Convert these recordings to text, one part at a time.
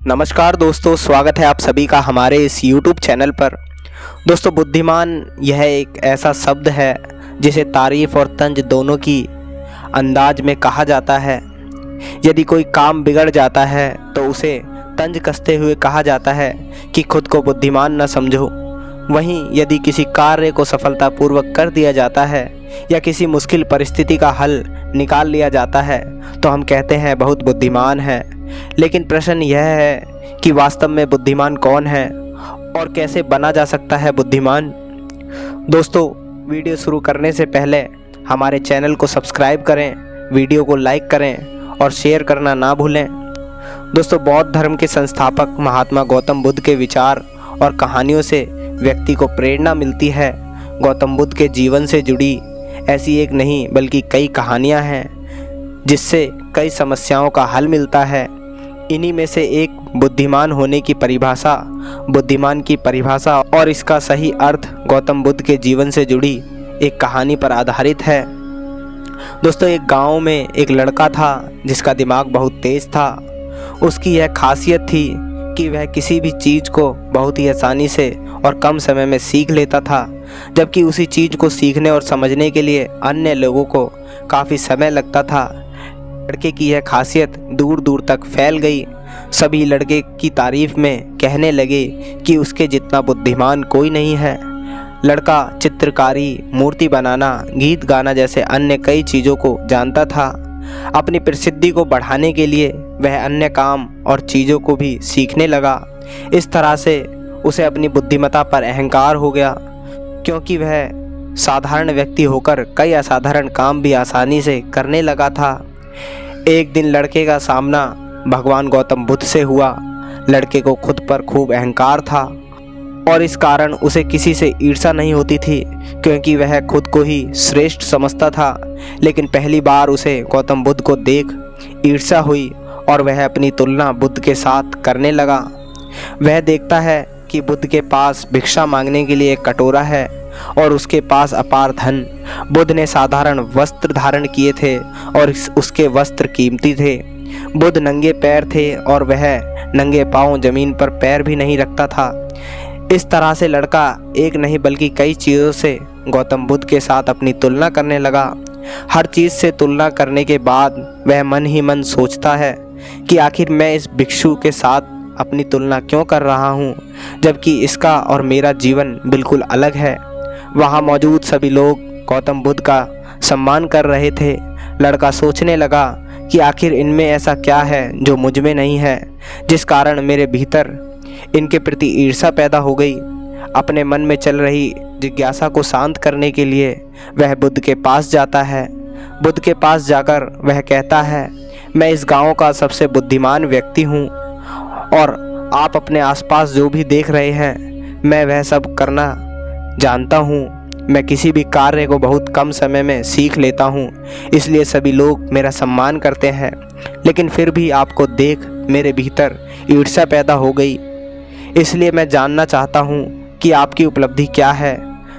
नमस्कार दोस्तों, स्वागत है आप सभी का हमारे इस YouTube चैनल पर। दोस्तों, बुद्धिमान यह एक ऐसा शब्द है जिसे तारीफ़ और तंज दोनों की अंदाज में कहा जाता है। यदि कोई काम बिगड़ जाता है तो उसे तंज कसते हुए कहा जाता है कि खुद को बुद्धिमान न समझो। वहीं यदि किसी कार्य को सफलतापूर्वक कर दिया जाता है या किसी मुश्किल परिस्थिति का हल निकाल लिया जाता है तो हम कहते हैं बहुत बुद्धिमान है। लेकिन प्रश्न यह है कि वास्तव में बुद्धिमान कौन है और कैसे बना जा सकता है बुद्धिमान। दोस्तों, वीडियो शुरू करने से पहले हमारे चैनल को सब्सक्राइब करें, वीडियो को लाइक करें और शेयर करना ना भूलें। दोस्तों, बौद्ध धर्म के संस्थापक महात्मा गौतम बुद्ध के विचार और कहानियों से व्यक्ति को प्रेरणा मिलती है। गौतम बुद्ध के जीवन से जुड़ी ऐसी एक नहीं बल्कि कई कहानियां हैं जिससे कई समस्याओं का हल मिलता है। इन्हीं में से एक बुद्धिमान होने की परिभाषा, बुद्धिमान की परिभाषा और इसका सही अर्थ गौतम बुद्ध के जीवन से जुड़ी एक कहानी पर आधारित है। दोस्तों, एक गांव में एक लड़का था जिसका दिमाग बहुत तेज था। उसकी यह खासियत थी कि वह किसी भी चीज़ को बहुत ही आसानी से और कम समय में सीख लेता था, जबकि उसी चीज़ को सीखने और समझने के लिए अन्य लोगों को काफ़ी समय लगता था। लड़के की यह खासियत दूर दूर तक फैल गई। सभी लड़के की तारीफ में कहने लगे कि उसके जितना बुद्धिमान कोई नहीं है। लड़का चित्रकारी, मूर्ति बनाना, गीत गाना जैसे अन्य कई चीज़ों को जानता था। अपनी प्रसिद्धि को बढ़ाने के लिए वह अन्य काम और चीज़ों को भी सीखने लगा। इस तरह से उसे अपनी बुद्धिमत्ता पर अहंकार हो गया, क्योंकि वह साधारण व्यक्ति होकर कई असाधारण काम भी आसानी से करने लगा था। एक दिन लड़के का सामना भगवान गौतम बुद्ध से हुआ। लड़के को खुद पर खूब अहंकार था और इस कारण उसे किसी से ईर्ष्या नहीं होती थी, क्योंकि वह खुद को ही श्रेष्ठ समझता था। लेकिन पहली बार उसे गौतम बुद्ध को देख ईर्ष्या हुई और वह अपनी तुलना बुद्ध के साथ करने लगा। वह देखता है कि बुद्ध के पास भिक्षा मांगने के लिए एक कटोरा है और उसके पास अपार धन। बुद्ध ने साधारण वस्त्र धारण किए थे और उसके वस्त्र कीमती थे। बुद्ध नंगे पैर थे और वह नंगे पांव जमीन पर पैर भी नहीं रखता था। इस तरह से लड़का एक नहीं बल्कि कई चीज़ों से गौतम बुद्ध के साथ अपनी तुलना करने लगा। हर चीज़ से तुलना करने के बाद वह मन ही मन सोचता है कि आखिर मैं इस भिक्षु के साथ अपनी तुलना क्यों कर रहा हूँ, जबकि इसका और मेरा जीवन बिल्कुल अलग है। वहाँ मौजूद सभी लोग गौतम बुद्ध का सम्मान कर रहे थे। लड़का सोचने लगा कि आखिर इनमें ऐसा क्या है जो मुझ में नहीं है, जिस कारण मेरे भीतर इनके प्रति ईर्ष्या पैदा हो गई। अपने मन में चल रही जिज्ञासा को शांत करने के लिए वह बुद्ध के पास जाता है। बुद्ध के पास जाकर वह कहता है, मैं इस गांव का सबसे बुद्धिमान व्यक्ति हूँ और आप अपने आसपास जो भी देख रहे हैं मैं वह सब करना जानता हूँ। मैं किसी भी कार्य को बहुत कम समय में सीख लेता हूँ, इसलिए सभी लोग मेरा सम्मान करते हैं। लेकिन फिर भी आपको देख मेरे भीतर ईर्ष्या पैदा हो गई। इसलिए मैं जानना चाहता हूँ कि आपकी उपलब्धि क्या है,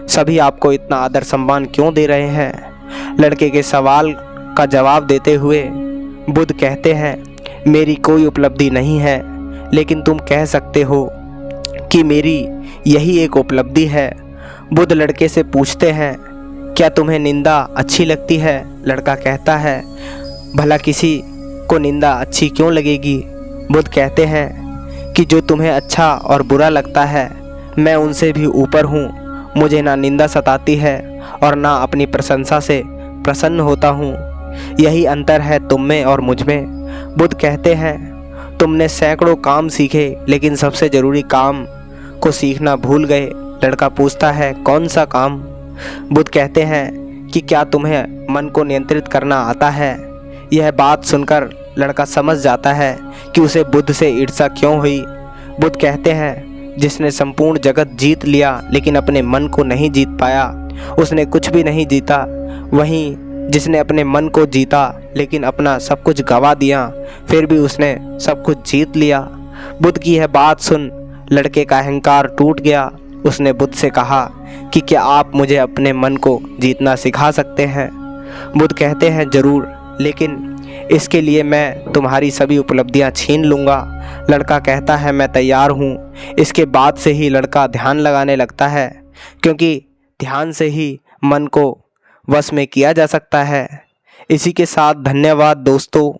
सभी आपको इतना आदर सम्मान क्यों दे रहे हैं। लड़के के सवाल का जवाब देते हुए बुद्ध कहते हैं, मेरी कोई उपलब्धि नहीं है, लेकिन तुम कह सकते हो कि मेरी यही एक उपलब्धि है। बुद्ध लड़के से पूछते हैं, क्या तुम्हें निंदा अच्छी लगती है? लड़का कहता है, भला किसी को निंदा अच्छी क्यों लगेगी? बुद्ध कहते हैं कि जो तुम्हें अच्छा और बुरा लगता है मैं उनसे भी ऊपर हूँ। मुझे ना निंदा सताती है और ना अपनी प्रशंसा से प्रसन्न होता हूँ। यही अंतर है तुम में और मुझ में। बुद्ध कहते हैं, तुमने सैकड़ों काम सीखे लेकिन सबसे ज़रूरी काम को सीखना भूल गए। लड़का पूछता है, कौन सा काम? बुद्ध कहते हैं कि क्या तुम्हें मन को नियंत्रित करना आता है? यह बात सुनकर लड़का समझ जाता है कि उसे बुद्ध से ईर्ष्या क्यों हुई। बुद्ध कहते हैं, जिसने संपूर्ण जगत जीत लिया लेकिन अपने मन को नहीं जीत पाया उसने कुछ भी नहीं जीता। वहीं जिसने अपने मन को जीता लेकिन अपना सब कुछ गंवा दिया फिर भी उसने सब कुछ जीत लिया। बुद्ध की यह बात सुन लड़के का अहंकार टूट गया। उसने बुद्ध से कहा कि क्या आप मुझे अपने मन को जीतना सिखा सकते हैं? बुद्ध कहते हैं, जरूर, लेकिन इसके लिए मैं तुम्हारी सभी उपलब्धियां छीन लूँगा। लड़का कहता है मैं तैयार हूँ। इसके बाद से ही लड़का ध्यान लगाने लगता है, क्योंकि ध्यान से ही मन को वश में किया जा सकता है। इसी के साथ धन्यवाद दोस्तों।